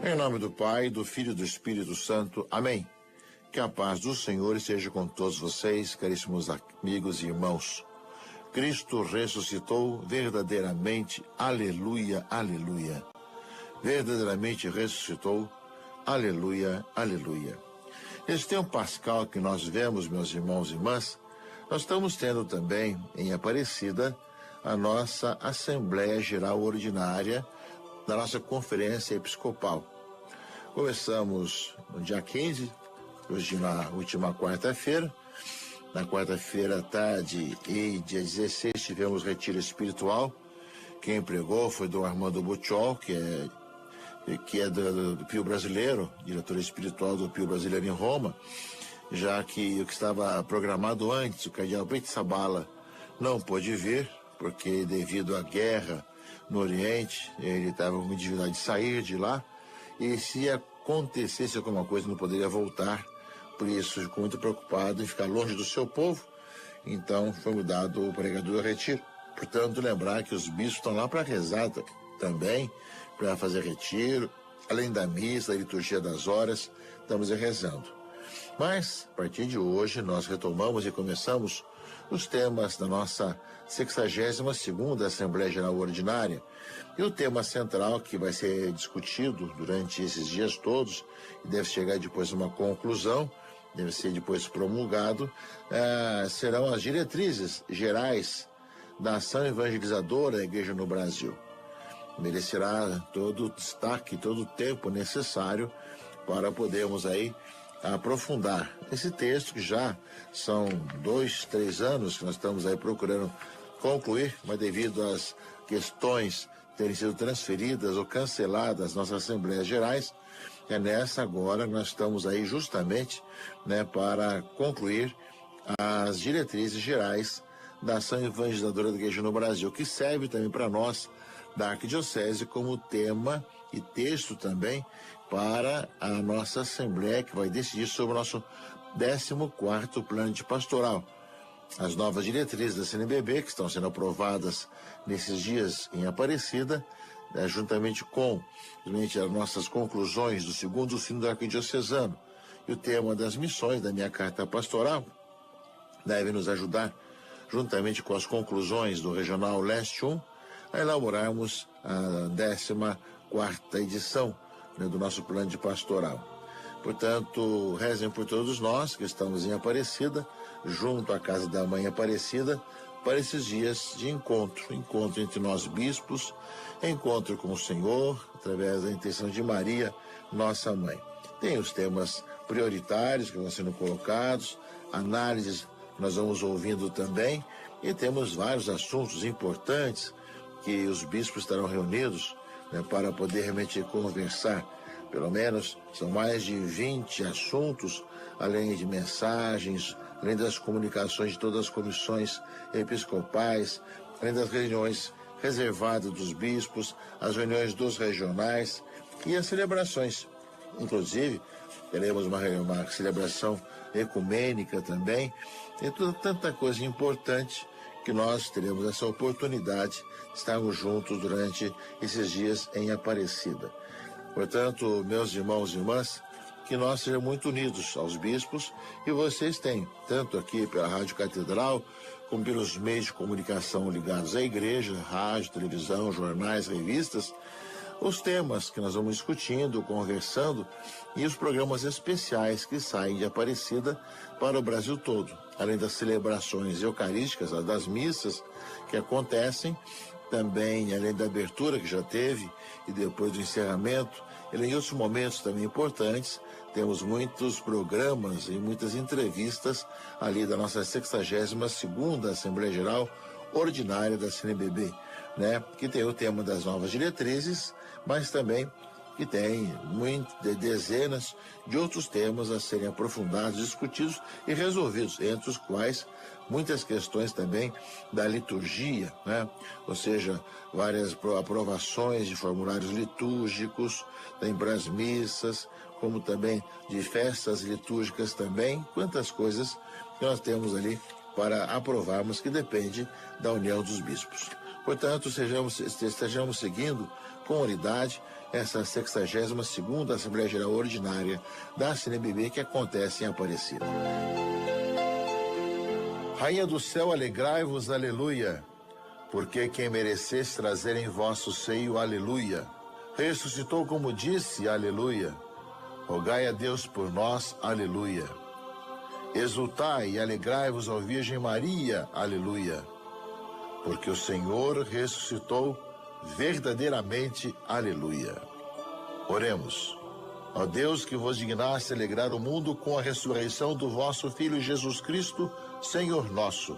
Em nome do Pai, do Filho e do Espírito Santo. Amém. Que a paz do Senhor esteja com todos vocês, caríssimos amigos e irmãos. Cristo ressuscitou verdadeiramente. Aleluia, aleluia. Verdadeiramente ressuscitou. Aleluia, aleluia. Nesse tempo pascal que nós vemos, meus irmãos e irmãs, nós estamos tendo também em Aparecida a nossa Assembleia Geral Ordinária da nossa Conferência Episcopal. Começamos no dia 15, hoje na última quarta-feira. Na quarta-feira à tarde e dia 16 tivemos retiro espiritual. Quem pregou foi Dom Armando Butiol, que é do Pio Brasileiro, diretor espiritual do Pio Brasileiro em Roma, já que o que estava programado antes, o cardeal Betsabala, não pôde vir, porque devido à guerra no Oriente, ele estava com dificuldade de sair de lá, e se acontecesse alguma coisa não poderia voltar, por isso ficou muito preocupado em ficar longe do seu povo, então foi mudado o pregador do retiro. Portanto, lembrar que os bispos estão lá para rezar também, para fazer retiro, além da missa, da liturgia das horas, estamos rezando. Mas, a partir de hoje, nós retomamos e começamos os temas da nossa 62ª Assembleia Geral Ordinária. E o tema central que vai ser discutido durante esses dias todos, e deve chegar depois a uma conclusão, deve ser depois promulgado, serão as diretrizes gerais da ação evangelizadora da Igreja no Brasil. Merecerá todo o destaque, todo o tempo necessário para podermos aí aprofundar esse texto, que já são 2, 3 anos que nós estamos aí procurando concluir, mas devido às questões terem sido transferidas ou canceladas nas nossas Assembleias Gerais, é nessa agora nós estamos aí justamente, para concluir as diretrizes gerais da ação evangelizadora da Igreja no Brasil, que serve também para nós da Arquidiocese como tema e texto também para a nossa Assembleia, que vai decidir sobre o nosso 14º Plano de Pastoral. As novas diretrizes da CNBB, que estão sendo aprovadas nesses dias em Aparecida, juntamente com as nossas conclusões do 2º Sínodo Arquidiocesano e o tema das missões da minha carta pastoral, deve nos ajudar, juntamente com as conclusões do Regional Leste 1, a elaborarmos a 14ª edição do nosso plano de pastoral. Portanto, rezem por todos nós que estamos em Aparecida, junto à Casa da Mãe Aparecida, para esses dias de encontro entre nós bispos, encontro com o Senhor, através da intenção de Maria, nossa Mãe. Tem os temas prioritários que vão sendo colocados, análises que nós vamos ouvindo também, e temos vários assuntos importantes que os bispos estarão reunidos para poder realmente conversar. Pelo menos são mais de 20 assuntos, além de mensagens, além das comunicações de todas as comissões episcopais, além das reuniões reservadas dos bispos, as reuniões dos regionais e as celebrações. Inclusive, teremos uma celebração ecumênica também, e tanta coisa importante que nós teremos essa oportunidade de estarmos juntos durante esses dias em Aparecida. Portanto, meus irmãos e irmãs, que nós sejamos muito unidos aos bispos, e vocês têm, tanto aqui pela Rádio Catedral, como pelos meios de comunicação ligados à igreja, rádio, televisão, jornais, revistas, os temas que nós vamos discutindo, conversando, e os programas especiais que saem de Aparecida para o Brasil todo, além das celebrações eucarísticas, das missas que acontecem, também além da abertura que já teve e depois do encerramento, e em outros momentos também importantes, temos muitos programas e muitas entrevistas ali da nossa 62ª Assembleia Geral Ordinária da CNBB, que tem o tema das novas diretrizes, mas também que tem dezenas de outros temas a serem aprofundados, discutidos e resolvidos, entre os quais muitas questões também da liturgia, ou seja, várias aprovações de formulários litúrgicos, tem para as missas, como também de festas litúrgicas também, quantas coisas que nós temos ali para aprovarmos, que depende da união dos bispos. Portanto, estejamos seguindo com unidade essa 62ª Assembleia Geral Ordinária da CNBB que acontece em Aparecida. Rainha do céu, alegrai-vos, aleluia, porque quem merecesse trazer em vosso seio, aleluia, ressuscitou como disse, aleluia. Rogai a Deus por nós, aleluia. Exultai e alegrai-vos ao Virgem Maria, aleluia, porque o Senhor ressuscitou verdadeiramente, aleluia. Oremos. Ó Deus, que vos dignaste alegrar o mundo com a ressurreição do vosso Filho Jesus Cristo, Senhor nosso,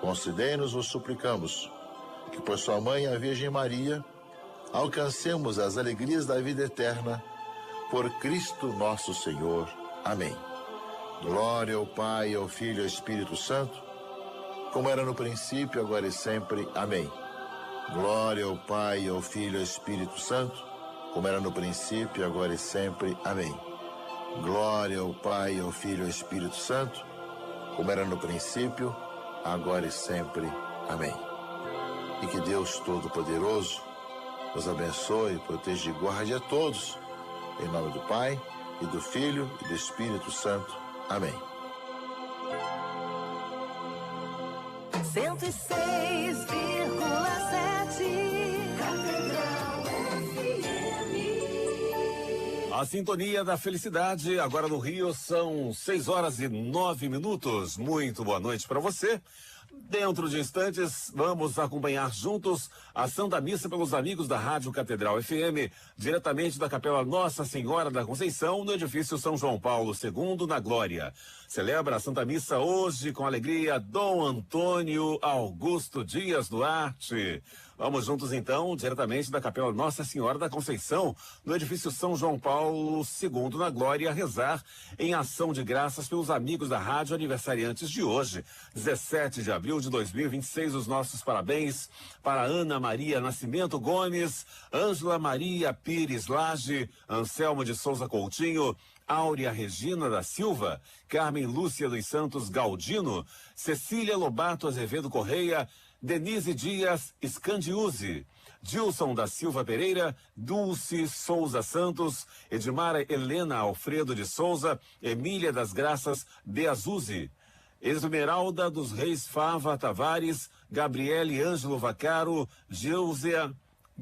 concedei-nos, vos suplicamos, que por sua mãe, a Virgem Maria, alcancemos as alegrias da vida eterna, por Cristo nosso Senhor. Amém. Glória ao Pai, ao Filho e ao Espírito Santo, como era no princípio, agora e sempre. Amém. Glória ao Pai, ao Filho e ao Espírito Santo, como era no princípio, agora e sempre. Amém. Glória ao Pai, ao Filho e ao Espírito Santo, como era no princípio, agora e sempre. Amém. E que Deus Todo-Poderoso nos abençoe, proteja e guarde a todos, em nome do Pai, e do Filho, e do Espírito Santo. Amém. 106,7 Catedral FM. A sintonia da felicidade, agora no Rio, são 6h09. Muito boa noite para você. Dentro de instantes, vamos acompanhar juntos a Santa Missa pelos amigos da Rádio Catedral FM, diretamente da Capela Nossa Senhora da Conceição, no edifício São João Paulo II, na Glória. Celebra a Santa Missa hoje com alegria Dom Antônio Augusto Dias Duarte. Vamos juntos então, diretamente da Capela Nossa Senhora da Conceição, no edifício São João Paulo II, na Glória, rezar em ação de graças pelos amigos da rádio aniversariantes de hoje, 17 de abril de 2026. Os nossos parabéns para Ana Maria Nascimento Gomes, Ângela Maria Pires Lage, Anselmo de Souza Coutinho, Áurea Regina da Silva, Carmen Lúcia dos Santos Galdino, Cecília Lobato Azevedo Correia, Denise Dias Scandiuzzi, Dilson da Silva Pereira, Dulce Souza Santos, Edmara Helena Alfredo de Souza, Emília das Graças de Azuzzi, Esmeralda dos Reis Fava Tavares, Gabriele Ângelo Vacaro, Gilzia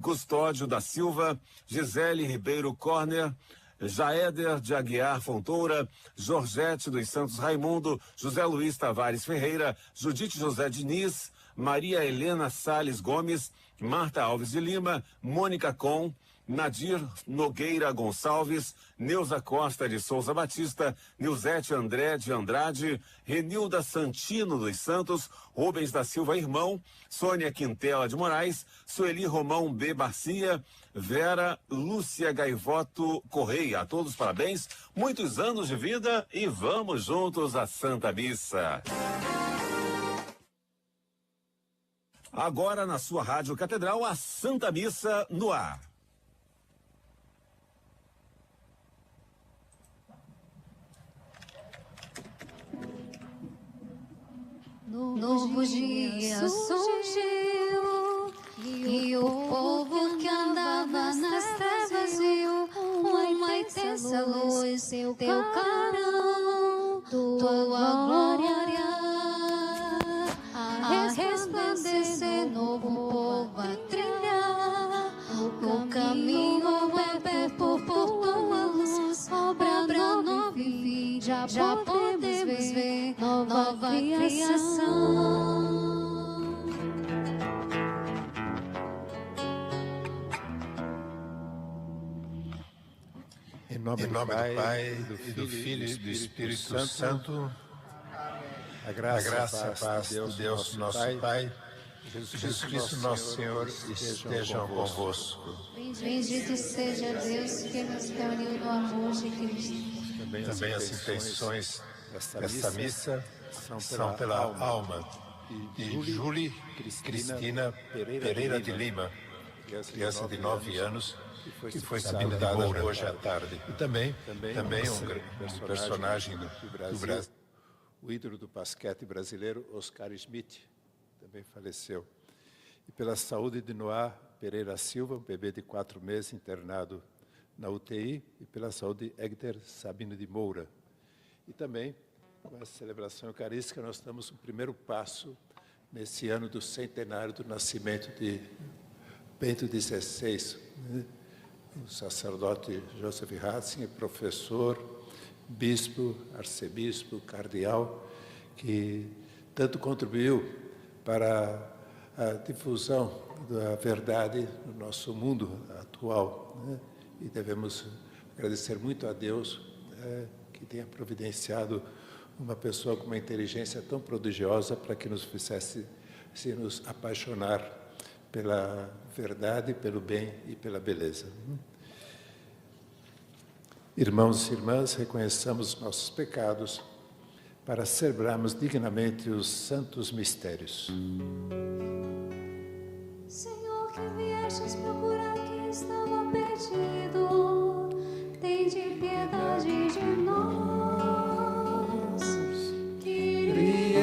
Custódio da Silva, Gisele Ribeiro Corner, Jaéder de Aguiar Fontoura, Georgette dos Santos Raimundo, José Luiz Tavares Ferreira, Judite José Diniz, Maria Helena Sales Gomes, Marta Alves de Lima, Mônica Com, Nadir Nogueira Gonçalves, Neuza Costa de Souza Batista, Nilzete André de Andrade, Renilda Santino dos Santos, Rubens da Silva Irmão, Sônia Quintela de Moraes, Sueli Romão B. Barcia, Vera Lúcia Gaivoto Correia. A todos parabéns, muitos anos de vida e vamos juntos à Santa Missa. Agora na sua Rádio Catedral, a Santa Missa no ar. Novo dia surgiu e o povo que andava nas trevas viu uma intensa luz, seu clarão, tua glória a resplandecer, novo povo a trilhar o caminho aberto por tua luz, obra nova e já podemos ver nova criação. Em nome do Pai, do Filho e do Espírito Santo. A graça e a paz de Deus, nosso Pai, Jesus Cristo, nosso Senhor, estejam convosco. Bendito seja Deus que nos reuniu no amor de Cristo. Também as intenções desta missa são pela alma de Júlia Cristina Pereira de Lima, criança de 9 anos, que foi habilitada hoje à tarde. E também um personagem do Brasil. O ídolo do basquete brasileiro, Oscar Schmidt, também faleceu. e pela saúde de Noah Pereira Silva, um bebê de 4 meses internado na UTI, e pela saúde de Hector Sabino de Moura. E também, com essa celebração eucarística, nós damos um primeiro passo nesse ano do centenário do nascimento de Bento XVI, né? O sacerdote Joseph Ratzinger, professor, bispo, arcebispo, cardeal, que tanto contribuiu para a difusão da verdade no nosso mundo atual, né? E devemos agradecer muito a Deus, né, que tenha providenciado uma pessoa com uma inteligência tão prodigiosa para que nos fizesse se nos apaixonar pela verdade, pelo bem e pela beleza. Irmãos e irmãs, reconheçamos nossos pecados para celebrarmos dignamente os santos mistérios. Senhor, que viestes procurar quem estava perdido, tende piedade de nós. Kyrie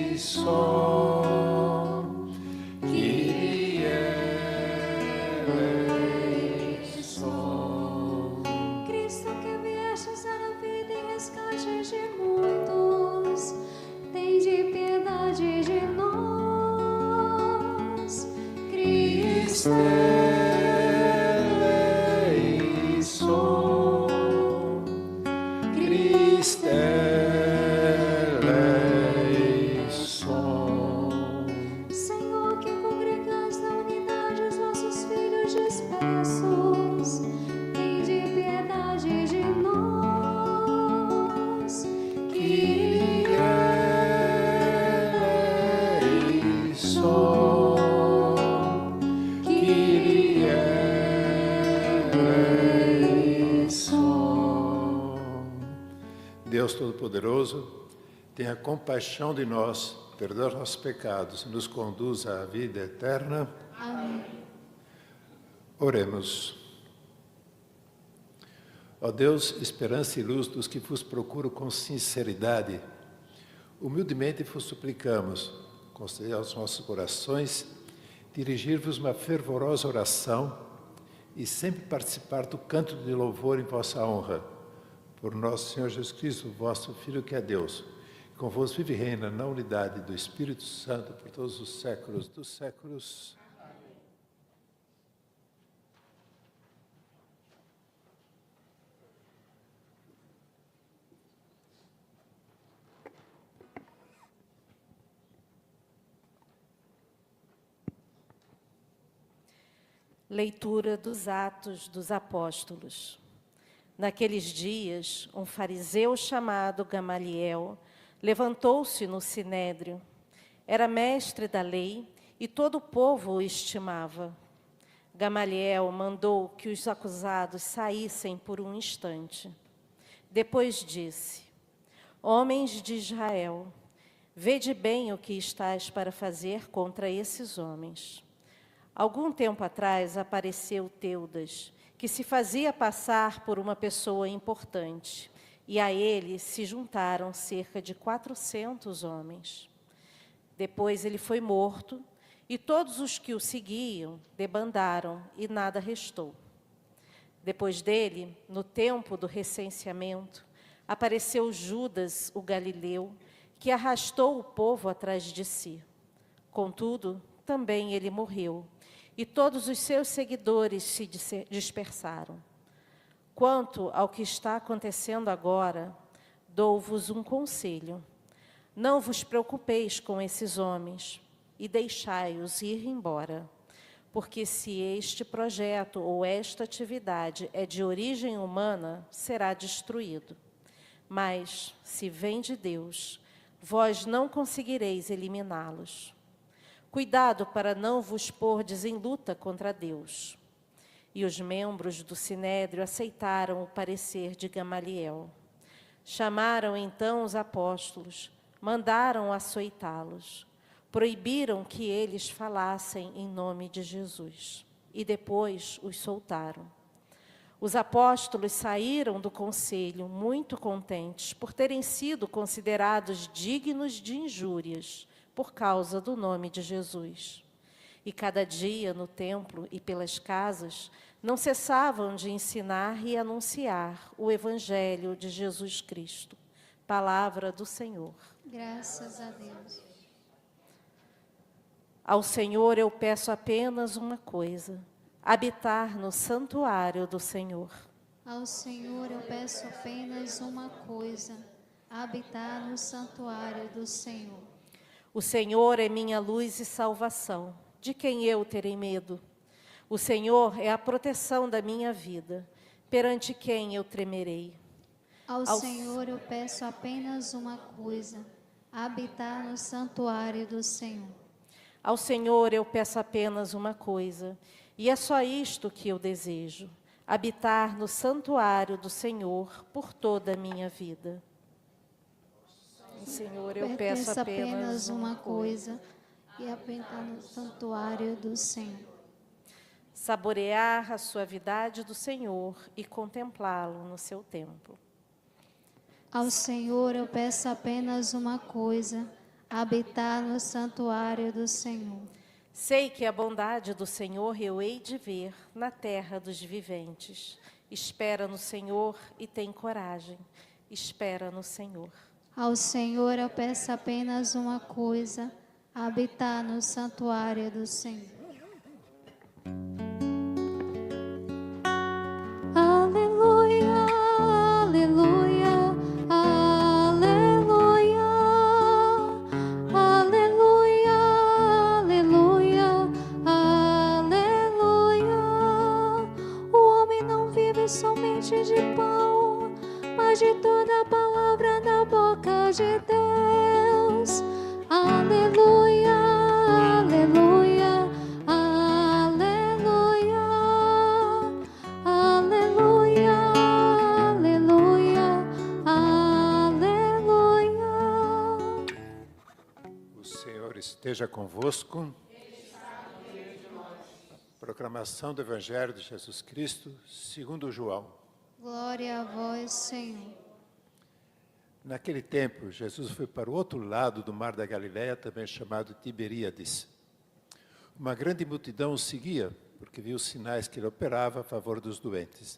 eleison, Kyrie eleison. Cristo, que viestes dar a vida e resgate de muitos, tende piedade de nós. Cristo eleison, Christe eleison. Senhor, que congregais na unidade os vossos filhos dispersos, tende piedade de nós. Kyrie eleison, Kyrie eleison. Deus Todo-Poderoso, tenha compaixão de nós, perdoa nossos pecados e nos conduza à vida eterna. Amém. Oremos. Ó Deus, esperança e luz dos que vos procuram com sinceridade, humildemente vos suplicamos, concedei aos nossos corações dirigir-vos uma fervorosa oração e sempre participar do canto de louvor em vossa honra. Por nosso Senhor Jesus Cristo, vosso Filho, que é Deus, que convosco vive e reina na unidade do Espírito Santo por todos os séculos dos séculos. Leitura dos Atos dos Apóstolos. Naqueles dias, um fariseu chamado Gamaliel levantou-se no sinédrio. Era mestre da lei e todo o povo o estimava. Gamaliel mandou que os acusados saíssem por um instante. Depois disse: Homens de Israel, vede bem o que estáis para fazer contra esses homens. Algum tempo atrás apareceu Teudas, que se fazia passar por uma pessoa importante, e a ele se juntaram cerca de 400 homens. Depois ele foi morto, e todos os que o seguiam debandaram, e nada restou. Depois dele, no tempo do recenseamento, apareceu Judas, o galileu, que arrastou o povo atrás de si. Contudo, também ele morreu, e todos os seus seguidores se dispersaram. Quanto ao que está acontecendo agora, dou-vos um conselho. Não vos preocupeis com esses homens e deixai-os ir embora, porque se este projeto ou esta atividade é de origem humana, será destruído. Mas, se vem de Deus, vós não conseguireis eliminá-los. Cuidado para não vos pordes em luta contra Deus. E os membros do sinédrio aceitaram o parecer de Gamaliel. Chamaram então os apóstolos, mandaram açoitá-los, proibiram que eles falassem em nome de Jesus, e depois os soltaram. Os apóstolos saíram do conselho muito contentes por terem sido considerados dignos de injúrias, por causa do nome de Jesus. E cada dia no templo e pelas casas não cessavam de ensinar e anunciar o Evangelho de Jesus Cristo. Palavra do Senhor. Graças a Deus. Ao Senhor eu peço apenas uma coisa: habitar no santuário do Senhor. Ao Senhor eu peço apenas uma coisa: habitar no santuário do Senhor. O Senhor é minha luz e salvação. De quem eu terei medo? O Senhor é a proteção da minha vida. Perante quem eu tremerei? Ao Senhor eu peço apenas uma coisa: habitar no santuário do Senhor. Ao Senhor eu peço apenas uma coisa, e é só isto que eu desejo: habitar no santuário do Senhor por toda a minha vida. Ao Senhor eu peço apenas uma coisa, e habitar no santuário do Senhor. saborear a suavidade do Senhor e contemplá-lo no seu templo. Ao Senhor eu peço apenas uma coisa: habitar no santuário do Senhor. Sei que a bondade do Senhor eu hei de ver na terra dos viventes. Espera no Senhor e tem coragem. Espera no Senhor. Ao Senhor eu peço apenas uma coisa: habitar no santuário do Senhor. Aleluia, aleluia, aleluia, aleluia, aleluia, aleluia. O homem não vive somente de pão, mas de toda palavra da boca de Deus. Aleluia, aleluia, aleluia, aleluia, aleluia, aleluia. O Senhor esteja convosco. Proclamação do Evangelho de Jesus Cristo, segundo João. Glória a vós, Senhor. Naquele tempo, Jesus foi para o outro lado do mar da Galileia, também chamado Tiberíades. Uma grande multidão o seguia, porque viu os sinais que ele operava a favor dos doentes.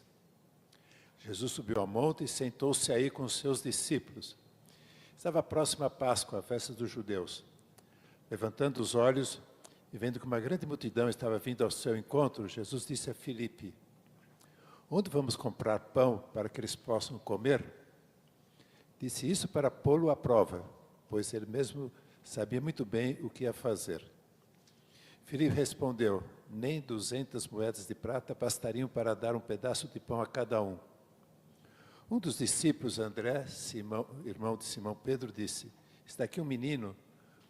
Jesus subiu ao monte e sentou-se aí com os seus discípulos. Estava próxima a Páscoa, a festa dos judeus. Levantando os olhos e vendo que uma grande multidão estava vindo ao seu encontro, Jesus disse a Filipe: onde vamos comprar pão para que eles possam comer? Disse isso para pô-lo à prova, pois ele mesmo sabia muito bem o que ia fazer. Filipe respondeu: nem 200 moedas de prata bastariam para dar um pedaço de pão a cada um. Um dos discípulos, André, irmão de Simão Pedro, disse: está aqui um menino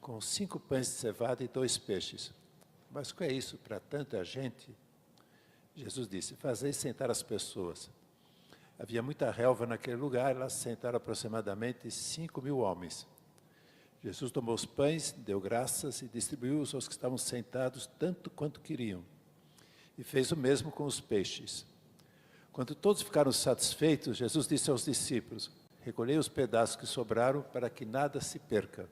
com 5 pães de cevada e 2 peixes. Mas o que é isso para tanta gente? Jesus disse: fazei sentar as pessoas. Havia muita relva naquele lugar, e lá se sentaram aproximadamente 5.000 homens. Jesus tomou os pães, deu graças e distribuiu-os aos que estavam sentados tanto quanto queriam. E fez o mesmo com os peixes. Quando todos ficaram satisfeitos, Jesus disse aos discípulos: recolhei os pedaços que sobraram para que nada se perca.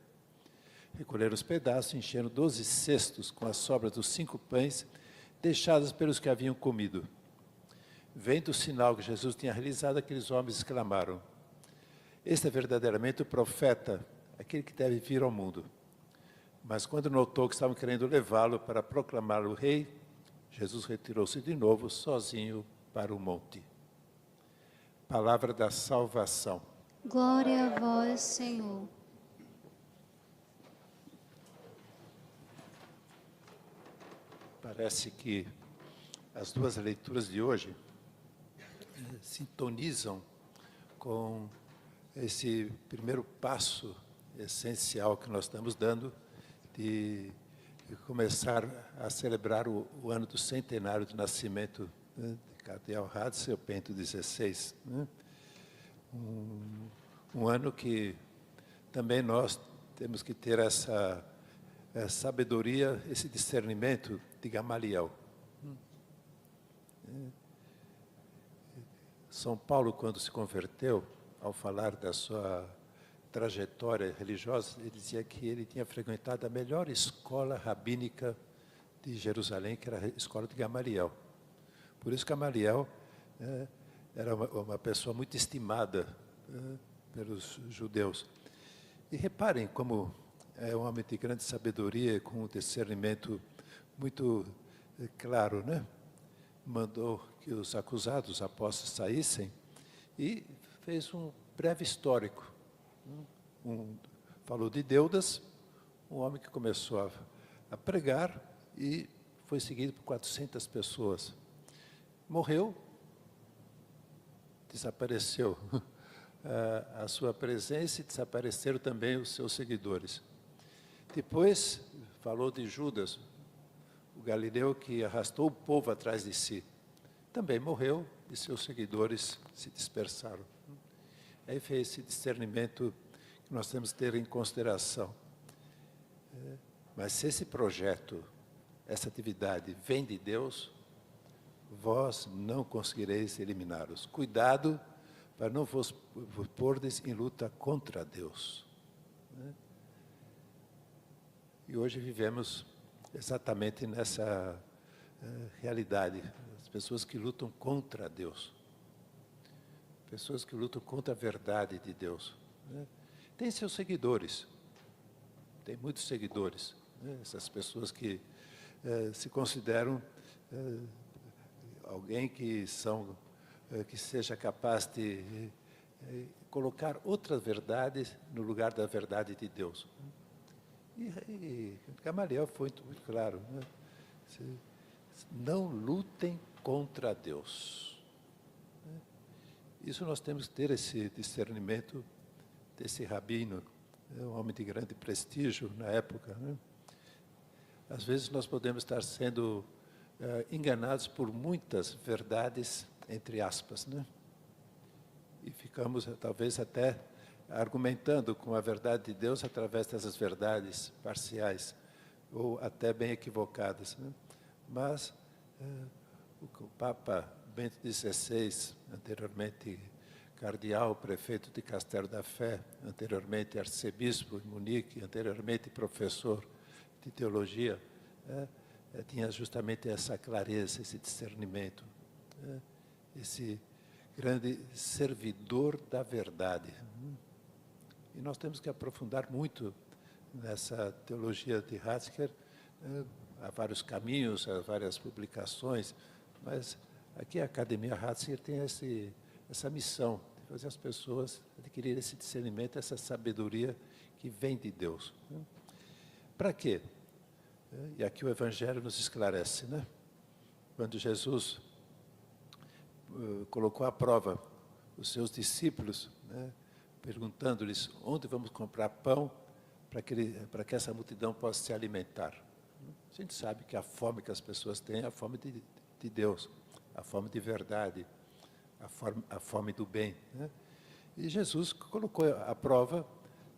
Recolheram os pedaços e encheram 12 cestos com as sobras dos 5 pães deixadas pelos que haviam comido. Vendo o sinal que Jesus tinha realizado, aqueles homens exclamaram: este é verdadeiramente o profeta, aquele que deve vir ao mundo. Mas quando notou que estavam querendo levá-lo para proclamá-lo rei, Jesus retirou-se de novo, sozinho, para o monte. Palavra da salvação. Glória a vós, Senhor. Parece que as duas leituras de hoje sintonizam com esse primeiro passo essencial que nós estamos dando de começar a celebrar o ano do centenário do nascimento, né, de Cardeal Ratzinger, Bento XVI. Né? Um ano que também nós temos que ter essa sabedoria, esse discernimento de Gamaliel. São Paulo, quando se converteu, ao falar trajetória religiosa, ele dizia que ele tinha frequentado a melhor escola rabínica de Jerusalém, que era a escola de Gamaliel. Por isso Gamaliel era uma pessoa muito estimada pelos judeus. E reparem como é um homem de grande sabedoria, com um discernimento muito claro, né? Mandou que os acusados, os apóstolos, saíssem e fez um breve histórico. Falou de Deudas, um homem que começou a pregar e foi seguido por 400 pessoas. Morreu, desapareceu a sua presença e desapareceram também os seus seguidores. Depois falou de Judas, o galileu que arrastou o povo atrás de si. Também morreu e seus seguidores se dispersaram. Aí fez esse discernimento que nós temos que ter em consideração. Mas se esse projeto, essa atividade vem de Deus, vós não conseguireis eliminá-los. Cuidado para não vos pordes em luta contra Deus. E hoje vivemos exatamente nessa realidade. As pessoas que lutam contra Deus. Pessoas que lutam contra a verdade de Deus. Tem seus seguidores. Tem muitos seguidores. Essas pessoas que se consideram alguém que seja capaz de colocar outras verdades no lugar da verdade de Deus. E Gamaliel foi muito claro, né? Não lutem contra Deus. Isso nós temos que ter esse discernimento desse rabino, um homem de grande prestígio na época, né? Às vezes nós podemos estar sendo enganados por muitas verdades, entre aspas, né? E ficamos talvez até argumentando com a verdade de Deus através dessas verdades parciais, ou até bem equivocadas, né? Mas o Papa Bento XVI, anteriormente cardeal, prefeito de Castelo da Fé, anteriormente arcebispo em Munique, anteriormente professor de teologia, tinha justamente essa clareza, esse discernimento, esse grande servidor da verdade. E nós temos que aprofundar muito nessa teologia de Ratzinger. Há vários caminhos, há várias publicações, mas aqui a Academia Ratzinger tem essa missão de fazer as pessoas adquirirem esse discernimento, essa sabedoria que vem de Deus. Para quê? E aqui o Evangelho nos esclarece, né? Quando Jesus colocou à prova os seus discípulos, né, perguntando-lhes onde vamos comprar pão para que essa multidão possa se alimentar. A gente sabe que a fome que as pessoas têm é a fome de Deus, a fome de verdade, a fome do bem, né? E Jesus colocou à prova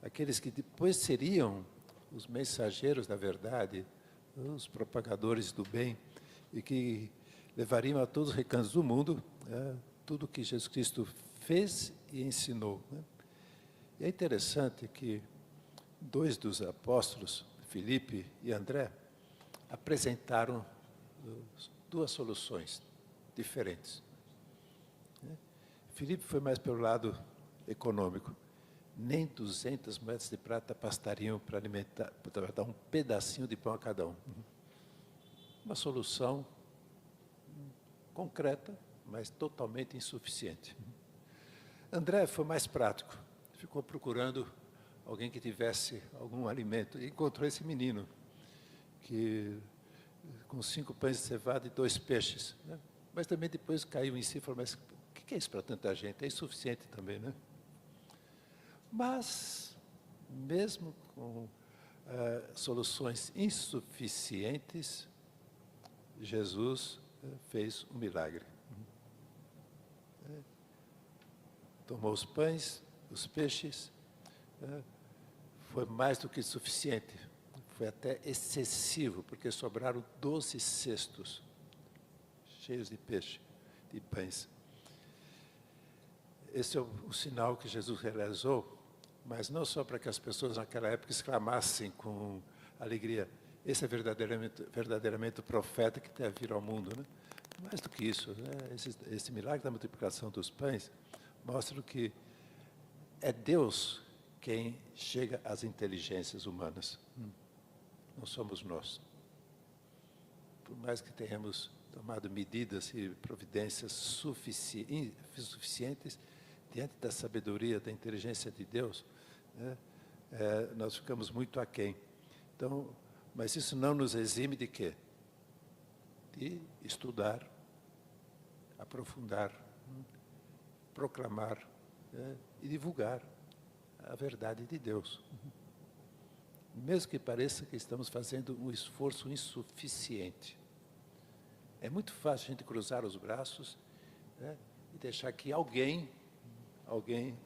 aqueles que depois seriam os mensageiros da verdade, os propagadores do bem, e que levariam a todos os recantos do mundo tudo o que Jesus Cristo fez e ensinou, né? E é interessante que 2 dos apóstolos, Filipe e André, apresentaram 2 soluções diferentes. Filipe foi mais pelo lado econômico. Nem 200 moedas de prata bastariam para alimentar, para dar um pedacinho de pão a cada um. Uma solução concreta, mas totalmente insuficiente. André foi mais prático. Ficou procurando alguém que tivesse algum alimento. E encontrou esse menino, que com 5 pães de cevada e 2 peixes, né? Mas também depois caiu em si e falou, mas o que é isso para tanta gente? É insuficiente também, né? Mas, mesmo com soluções insuficientes, Jesus fez um milagre. Tomou os pães, os peixes, foi mais do que suficiente, foi até excessivo, porque sobraram 12 cestos cheios de peixe, de pães. Esse é o sinal que Jesus realizou mas não só para que as pessoas naquela época exclamassem com alegria, esse é verdadeiramente o profeta que deve vir ao mundo, né? Mais do que isso, né? Esse milagre da multiplicação dos pães mostra que é Deus quem chega às inteligências humanas. Não somos nós. Por mais que tenhamos tomado medidas e providências suficientes diante da sabedoria, da inteligência de Deus, né, nós ficamos muito aquém. Então, mas isso não nos exime de quê? De estudar, aprofundar, proclamar, né, e divulgar a verdade de Deus. Mesmo que pareça que estamos fazendo um esforço insuficiente. É muito fácil a gente cruzar os braços, né, e deixar que alguém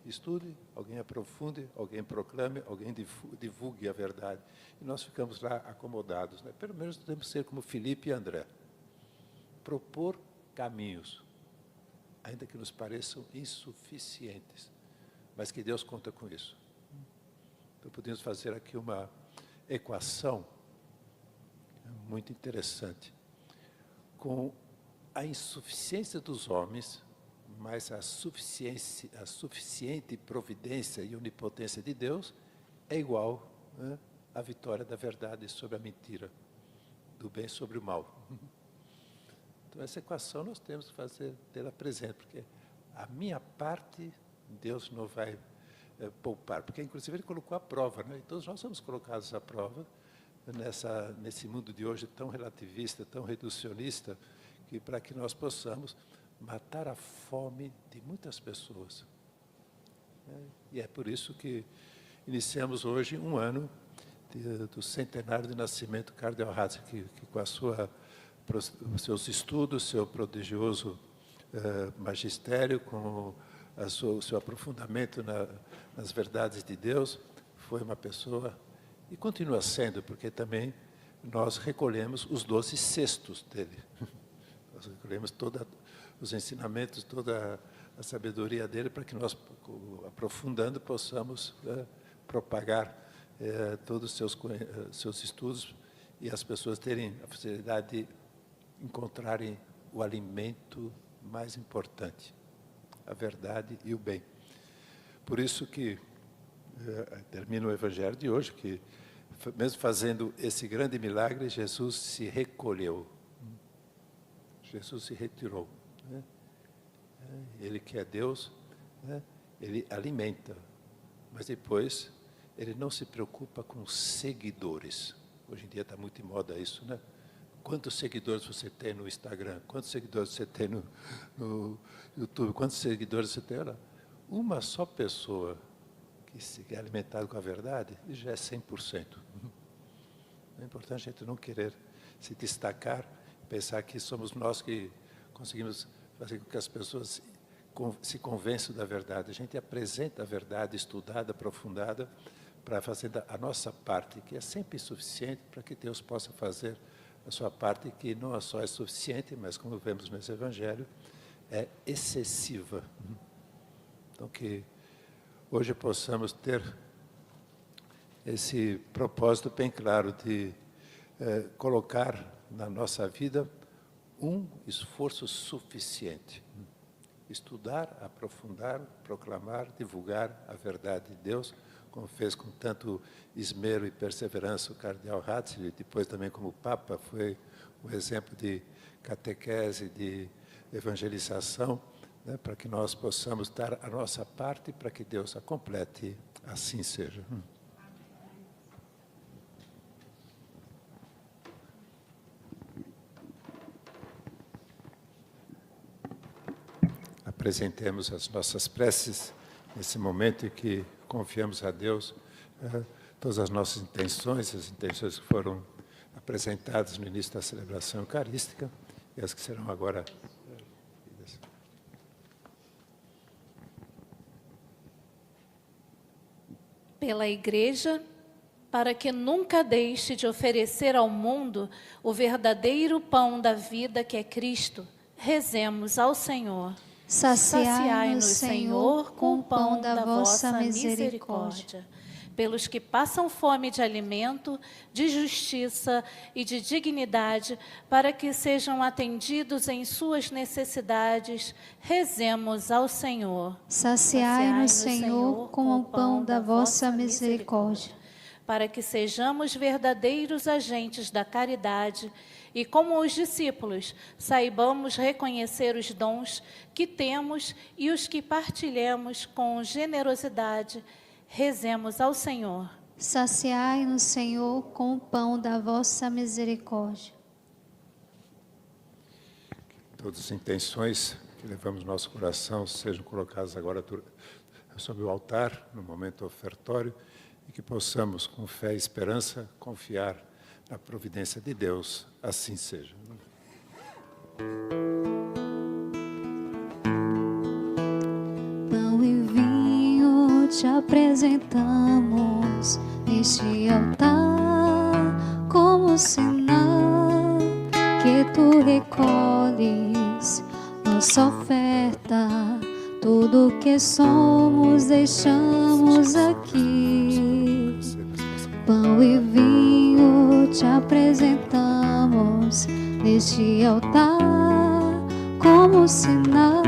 estude, alguém aprofunde, alguém proclame, alguém divulgue a verdade. E nós ficamos lá acomodados, né? Pelo menos temos que ser como Filipe e André. Propor caminhos, ainda que nos pareçam insuficientes, mas que Deus conta com isso. Então, podemos fazer aqui uma equação muito interessante. Com a insuficiência dos homens, mas a suficiente providência e onipotência de Deus é igual, né, à vitória da verdade sobre a mentira, do bem sobre o mal. Então, essa equação nós temos que fazer tê-la presente, porque a minha parte Deus não vai poupar, porque inclusive Ele colocou à prova, né? E todos nós somos colocados à prova nesse mundo de hoje tão relativista, tão reducionista, que para que nós possamos matar a fome de muitas pessoas. E é por isso que iniciamos hoje um ano do centenário de nascimento do Cardeal Ratzinger, que com os seus estudos, seu prodigioso magistério, com o seu aprofundamento nas verdades de Deus, foi uma pessoa, e continua sendo, porque também nós recolhemos os 12 cestos dele. Nós recolhemos todos os ensinamentos, toda a sabedoria dele, para que nós, aprofundando, possamos propagar todos os seus estudos e as pessoas terem a facilidade de encontrarem o alimento mais importante, a verdade e o bem. Por isso que termina o Evangelho de hoje, que mesmo fazendo esse grande milagre, Jesus se recolheu. Jesus se retirou. Né? Ele que é Deus, né? Ele alimenta, mas depois ele não se preocupa com seguidores. Hoje em dia está muito em moda isso, né? Quantos seguidores você tem no Instagram? Quantos seguidores você tem no YouTube? Quantos seguidores você tem? Olha, uma só pessoa que se é alimentada com a verdade já é 100%. É importante a gente não querer se destacar, pensar que somos nós que conseguimos fazer com que as pessoas se convençam da verdade. A gente apresenta a verdade estudada, aprofundada, para fazer a nossa parte, que é sempre suficiente para que Deus possa fazer a sua parte, que não só é suficiente, mas, como vemos nesse Evangelho, é excessiva. Então, que hoje possamos ter esse propósito bem claro de colocar na nossa vida um esforço suficiente. Estudar, aprofundar, proclamar, divulgar a verdade de Deus, como fez com tanto esmero e perseverança o Cardeal Ratzinger, depois também como Papa, foi um exemplo de catequese, de evangelização, né, para que nós possamos dar a nossa parte para que Deus a complete, assim seja. Apresentemos as nossas preces nesse momento em que confiamos a Deus todas as nossas intenções, as intenções que foram apresentadas no início da celebração eucarística e as que serão agora. Pela Igreja, para que nunca deixe de oferecer ao mundo o verdadeiro pão da vida que é Cristo, rezemos ao Senhor. Saciai-nos, Senhor, com o pão da vossa misericórdia. Pelos que passam fome de alimento, de justiça e de dignidade, para que sejam atendidos em suas necessidades, rezemos ao Senhor. Saciai-nos, Senhor, com o pão da vossa misericórdia. Para que sejamos verdadeiros agentes da caridade e, como os discípulos, saibamos reconhecer os dons que temos e os que partilhamos com generosidade. Rezemos ao Senhor. Saciai-nos, Senhor, com o pão da vossa misericórdia. Todas as intenções que levamos no nosso coração sejam colocadas agora sobre o altar, no momento ofertório, e que possamos, com fé e esperança, confiar na providência de Deus. Assim seja. Pão e vinho te apresentamos neste altar, como sinal que tu recolhes nossa oferta. Tudo que somos deixamos aqui. Pão e vinho te apresentamos neste altar, como sinal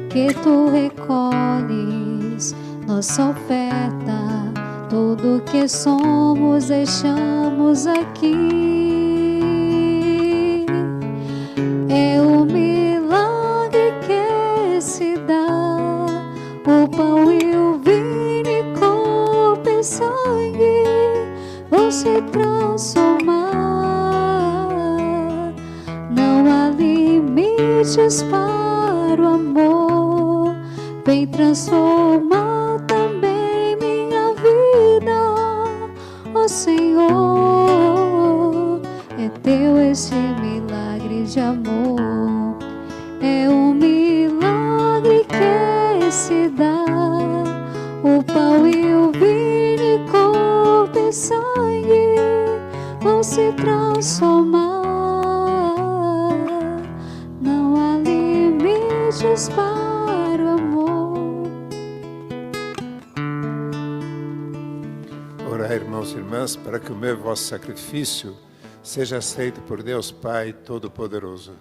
que tu recolhes nossa oferta. Tudo que somos deixamos aqui. É o milagre que se dá, o pão e o vinho e corpo e sangue vão se transformar. Não há limites para o amor, vem transformar também minha vida. Ó Senhor, é teu esse milagre de amor. É um milagre que se dá, o pão e o vinho e corpo e sangue vão se transformar. Não há limites para o amor. Orai, irmãos e irmãs, para que o meu e vosso sacrifício seja aceito por Deus Pai Todo-Poderoso.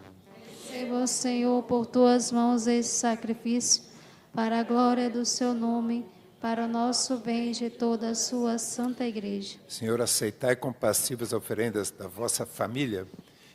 Receba, Senhor, por tuas mãos esse sacrifício, para a glória do seu nome, para o nosso bem e de toda a sua santa igreja. Senhor, aceitai compassivas oferendas da vossa família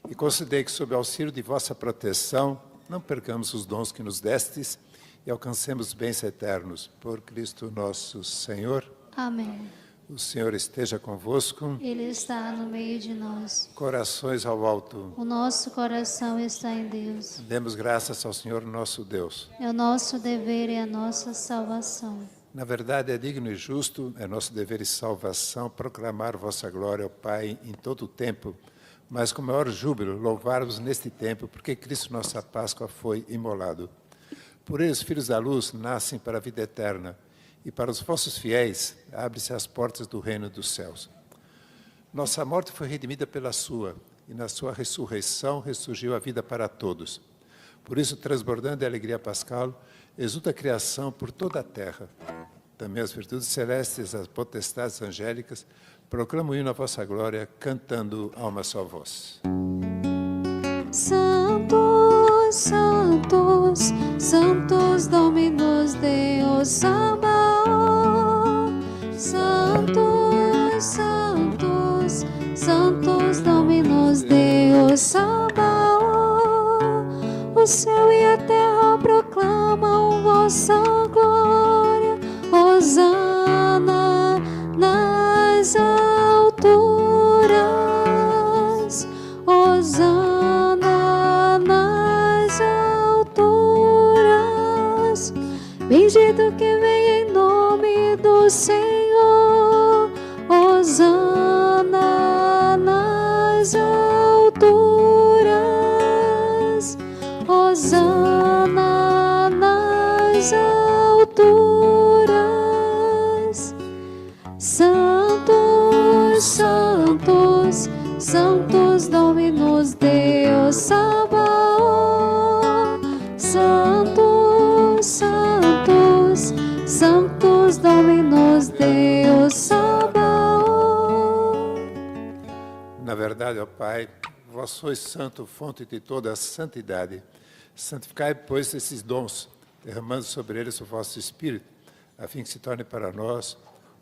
e concedei que, sob o auxílio de vossa proteção, não percamos os dons que nos destes e alcancemos bens eternos. Por Cristo nosso Senhor. Amém. O Senhor esteja convosco. Ele está no meio de nós. Corações ao alto. O nosso coração está em Deus. Demos graças ao Senhor nosso Deus. É o nosso dever e a nossa salvação. Na verdade, é digno e justo, é nosso dever e salvação, proclamar vossa glória ao Pai em todo o tempo, mas com maior júbilo louvar-vos neste tempo, porque Cristo, nossa Páscoa, foi imolado. Por ele, os filhos da luz nascem para a vida eterna, e para os vossos fiéis abrem-se as portas do reino dos céus. Nossa morte foi redimida pela sua, e na sua ressurreição ressurgiu a vida para todos. Por isso, transbordando de alegria pascal, exulta a criação por toda a terra. Também as virtudes celestes, as potestades angélicas, proclamam o hino à vossa glória, cantando a uma só voz. Santos, santos, santos Dominus Deus Sabaoth. Santos, santos, santos Dominus Deus Sabaoth. O céu e a terra proclamam vossa glória. Hosana nas alturas. Hosana nas alturas. Bendito que vem em nome do Senhor. Hosana nas alturas. Hosana nas alturas. Santos, santos, santos Dominus Deus Sabaoth. Santos, verdade, ó Pai, vós sois santo, fonte de toda a santidade. Santificai, pois, esses dons, derramando sobre eles o vosso Espírito, a fim que se torne para nós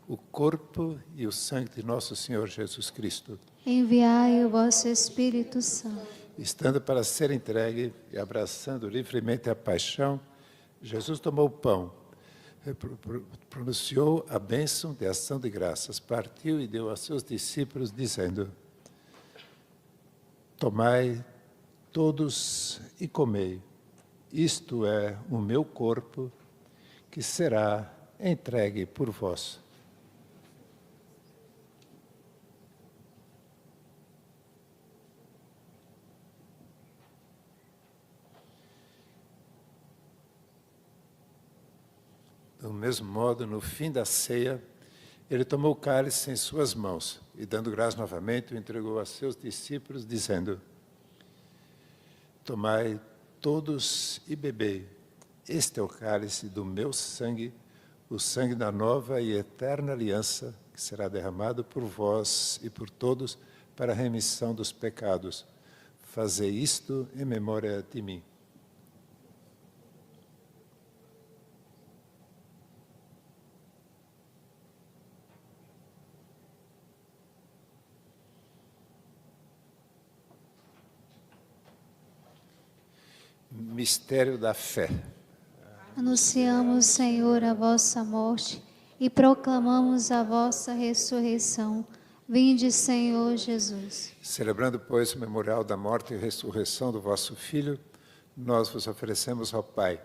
o corpo e o sangue de nosso Senhor Jesus Cristo. Enviai o vosso Espírito Santo. Estando para ser entregue e abraçando livremente a paixão, Jesus tomou o pão, pronunciou a bênção de ação de graças, partiu e deu a seus discípulos, dizendo: tomai todos e comei, isto é o meu corpo, que será entregue por vós. Do mesmo modo, no fim da ceia, ele tomou o cálice em suas mãos e, dando graças novamente, o entregou a seus discípulos, dizendo: tomai todos e bebei, este é o cálice do meu sangue, o sangue da nova e eterna aliança, que será derramado por vós e por todos para a remissão dos pecados. Fazei isto em memória de mim. Mistério da fé. Anunciamos, Senhor, a vossa morte e proclamamos a vossa ressurreição. Vinde, Senhor Jesus. Celebrando, pois, o memorial da morte e ressurreição do vosso Filho, nós vos oferecemos ao Pai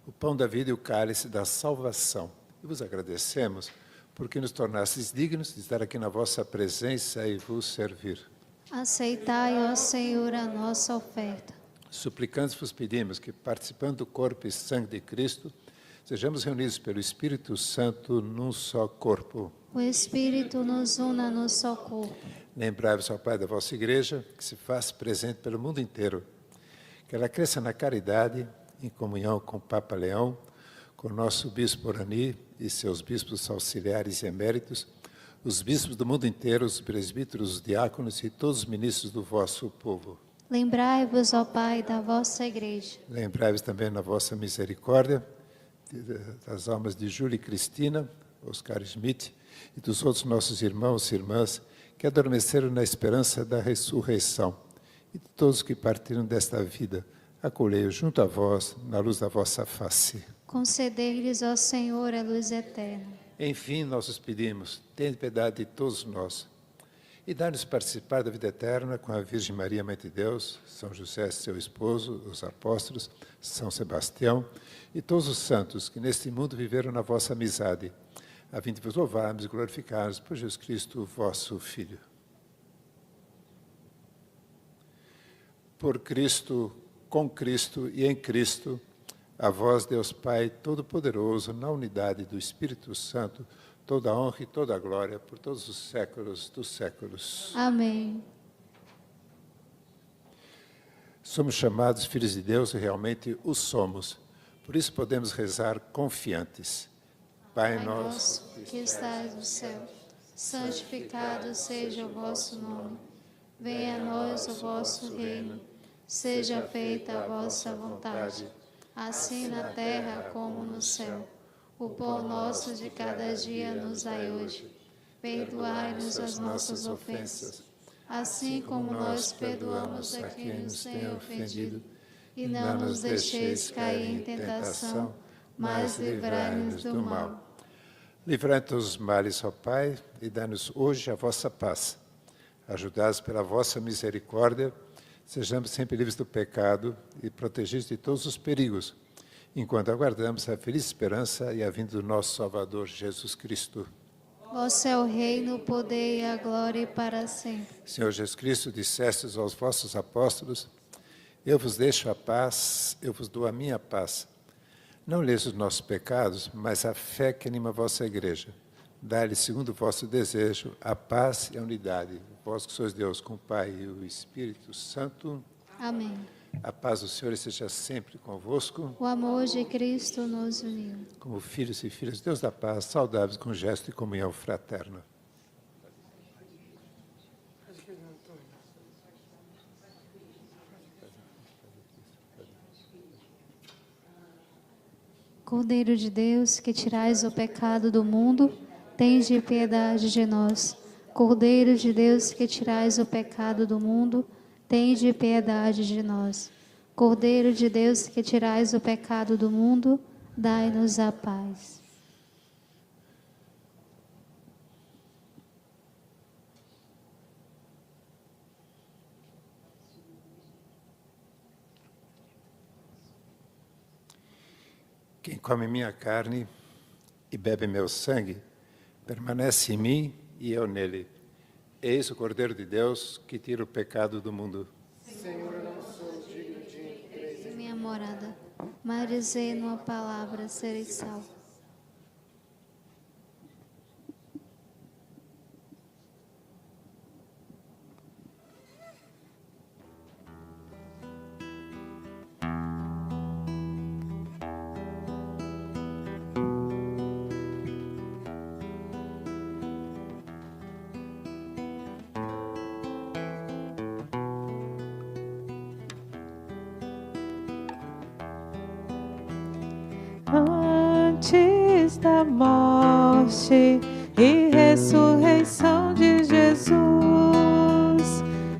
o pão da vida e o cálice da salvação. E vos agradecemos porque nos tornastes dignos de estar aqui na vossa presença e vos servir. Aceitai, ó Senhor, a nossa oferta. Suplicantes vos pedimos que, participando do corpo e sangue de Cristo, sejamos reunidos pelo Espírito Santo num só corpo. O Espírito nos una no só corpo. Lembrai-vos, ó Pai, da vossa Igreja, que se faz presente pelo mundo inteiro. Que ela cresça na caridade, em comunhão com o Papa Leão, com o nosso Bispo Orani e seus bispos auxiliares e eméritos, os bispos do mundo inteiro, os presbíteros, os diáconos e todos os ministros do vosso povo. Lembrai-vos, ó Pai, da vossa Igreja. Lembrai-vos também na vossa misericórdia das almas de Júlia e Cristina, Oscar Schmidt e dos outros nossos irmãos e irmãs que adormeceram na esperança da ressurreição, e de todos que partiram desta vida. Acolhei-os junto a vós, na luz da vossa face. Concedei-lhes, ó Senhor, a luz eterna. Enfim, nós os pedimos, tende piedade de todos nós, e dá-nos participar da vida eterna com a Virgem Maria, Mãe de Deus, São José, seu esposo, os apóstolos, São Sebastião e todos os santos que neste mundo viveram na vossa amizade, a fim de vos louvarmos e glorificarmos por Jesus Cristo, vosso Filho. Por Cristo, com Cristo e em Cristo, a vós, Deus Pai Todo-Poderoso, na unidade do Espírito Santo, toda a honra e toda a glória por todos os séculos dos séculos. Amém. Somos chamados filhos de Deus e realmente o somos. Por isso podemos rezar confiantes. Pai nosso, que estais no céu, santificado seja o vosso nome. Venha a nós o vosso reino. Seja feita a vossa vontade, assim na terra como no céu. O pão nosso de cada dia nos dai hoje. Perdoai-nos as nossas ofensas, assim como nós perdoamos a quem nos tem ofendido. E não nos deixeis cair em tentação, mas livrai-nos do mal. Livrai-nos dos males, ó Pai, e dai-nos hoje a vossa paz. Ajudados pela vossa misericórdia, sejamos sempre livres do pecado e protegidos de todos os perigos, enquanto aguardamos a feliz esperança e a vinda do nosso Salvador Jesus Cristo. Vosso é o reino, o poder e a glória para sempre. Senhor Jesus Cristo, dissestes aos vossos apóstolos: eu vos deixo a paz, eu vos dou a minha paz. Não leis os nossos pecados, mas a fé que anima a vossa igreja. Dai-lhe, segundo o vosso desejo, a paz e a unidade. Vós que sois Deus, com o Pai e o Espírito Santo. Amém. A paz do Senhor esteja sempre convosco. O amor de Cristo nos uniu. Como filhos e filhas de Deus da paz, saudáveis com gesto de comunhão fraterna. Cordeiro de Deus, que tirais o pecado do mundo, tende piedade de nós. Cordeiro de Deus, que tirais o pecado do mundo, tende piedade de nós. Cordeiro de Deus, que tirais o pecado do mundo, dai-nos a paz. Quem come minha carne e bebe meu sangue, permanece em mim e eu nele. Eis o Cordeiro de Deus que tira o pecado do mundo. Senhor, eu não sou digno de entrar Em minha morada, mas dizei numa palavra, serei salvo. Antes da morte e ressurreição de Jesus,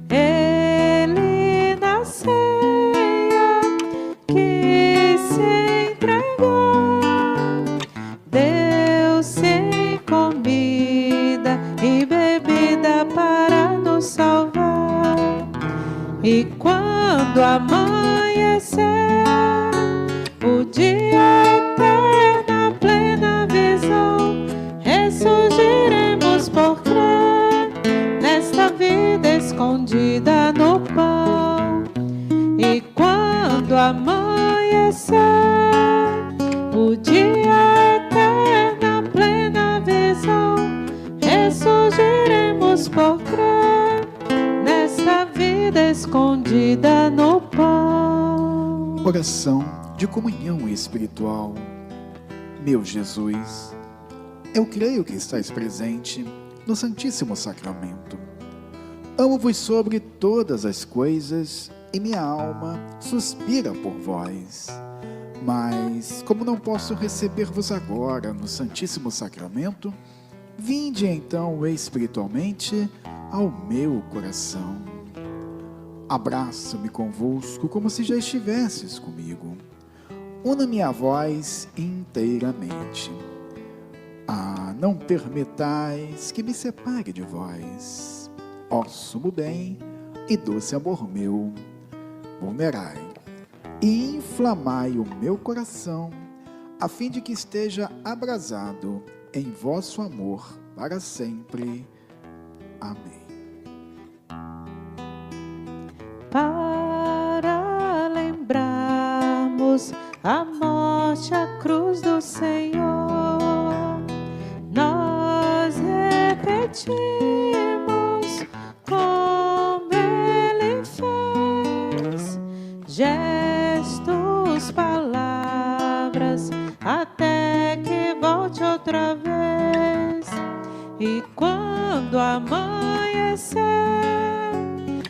Ele na ceia quis se entregar, deu-se em comida e bebida para nos salvar. E quando amanhecer o dia eterna, plena visão, ressurgiremos por crer nesta vida escondida no pão. E quando amanhecer o dia eterna, plena visão, ressurgiremos por crer nesta vida escondida no pão. Oração de comunhão espiritual. Meu Jesus, eu creio que estais presente no Santíssimo Sacramento. Amo-vos sobre todas as coisas e minha alma suspira por vós. Mas, como não posso receber-vos agora no Santíssimo Sacramento, vinde então espiritualmente ao meu coração. Abraço-me convosco como se já estivesses comigo. Una-me a vós inteiramente. Ah, não permitais que me separe de vós. Ó sumo bem e doce amor meu, vulnerai e inflamai o meu coração, a fim de que esteja abrasado em vosso amor para sempre. Amém. Para lembrarmos a morte, a cruz do Senhor, nós repetimos como Ele fez, gestos, palavras, até que volte outra vez. E quando amanhecer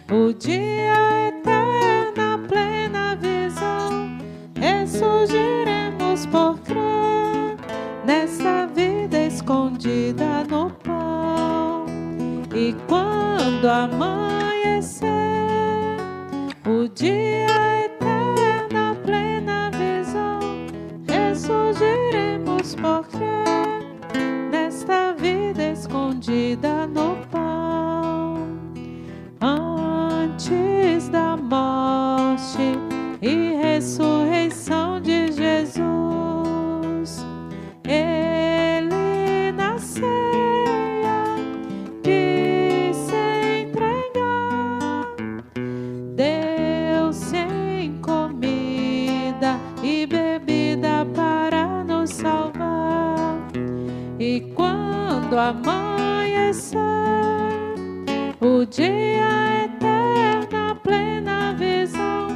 o dia eterno, plena visão, ressurgiremos por crer nessa vida escondida no pão. E quando amanhecer o dia eterno, plena visão, ressurgiremos por crer nesta vida escondida no pão. Antes da morte e ressurreição de Jesus, Ele na ceia quis se entregar, deu-se em comida e bebida para nos salvar. E quando amanhecer o dia eterno, plena visão,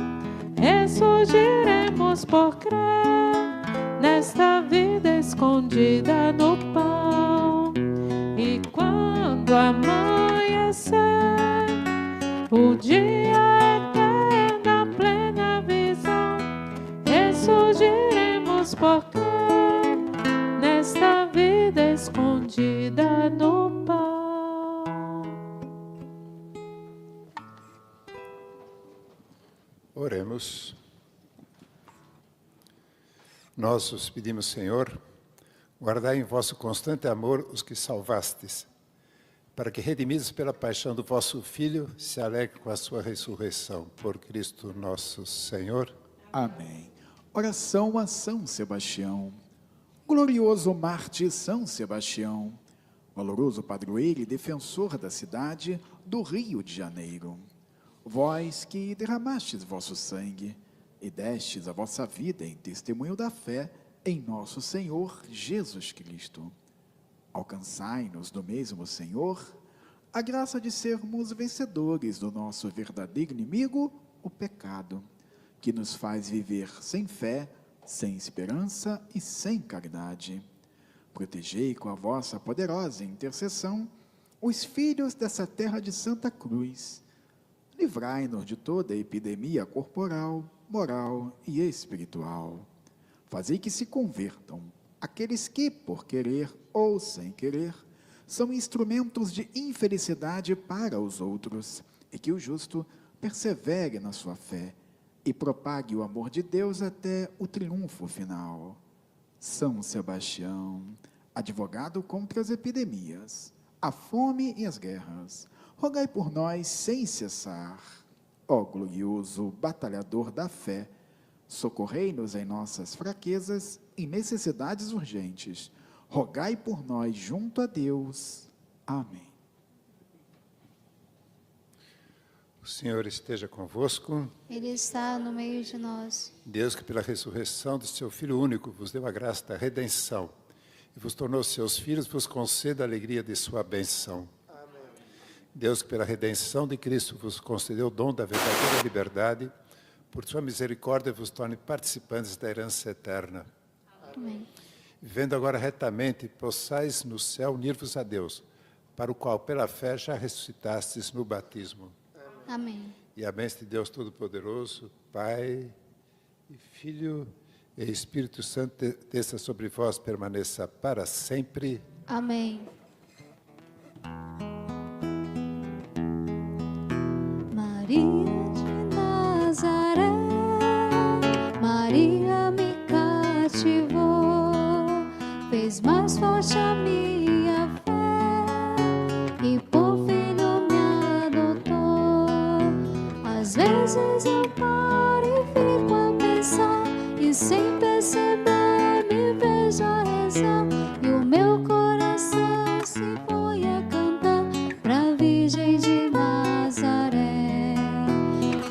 ressurgiremos por crer nesta vida escondida no pão. E quando amanhecer o dia eterno, plena visão, ressurgiremos por crer Oremos. Nós os pedimos, Senhor, guardai em vosso constante amor os que salvastes, para que, redimidos pela paixão do vosso Filho, se alegre com a sua ressurreição. Por Cristo nosso Senhor. Amém. Oração a São Sebastião. Glorioso Mártir São Sebastião, valoroso padroeiro e defensor da cidade do Rio de Janeiro. Vós que derramastes vosso sangue e destes a vossa vida em testemunho da fé em nosso Senhor Jesus Cristo. Alcançai-nos do mesmo Senhor a graça de sermos vencedores do nosso verdadeiro inimigo, o pecado, que nos faz viver sem fé, sem esperança e sem caridade. Protegei com a vossa poderosa intercessão os filhos dessa terra de Santa Cruz. Livrai-nos de toda epidemia corporal, moral e espiritual. Fazei que se convertam aqueles que, por querer ou sem querer, são instrumentos de infelicidade para os outros, e que o justo persevere na sua fé e propague o amor de Deus até o triunfo final. São Sebastião, advogado contra as epidemias, a fome e as guerras, rogai por nós sem cessar. Ó glorioso batalhador da fé, socorrei-nos em nossas fraquezas e necessidades urgentes. Rogai por nós junto a Deus. Amém. O Senhor esteja convosco. Ele está no meio de nós. Deus, que pela ressurreição do seu Filho único vos deu a graça da redenção e vos tornou seus filhos, vos conceda a alegria de sua benção. Amém. Deus, que pela redenção de Cristo vos concedeu o dom da verdadeira liberdade, por sua misericórdia vos torne participantes da herança eterna. Amém. Vivendo agora retamente, possais no céu unir-vos a Deus, para o qual pela fé já ressuscitastes no batismo. Amém. E a bênção de Deus Todo-Poderoso, Pai e Filho e Espírito Santo, desça sobre vós, permaneça para sempre. Amém. Maria de Nazaré, Maria me cativou, fez mais forte a minha fé e por filho me adotou. Às vezes eu paro e fico a pensar e sem perceber me vejo a rezar e o meu coração se põe a cantar pra Virgem de Nazaré,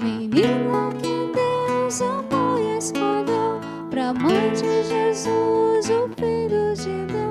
menina que Deus amou e escolheu, pra mãe de Jesus, o Filho de Deus.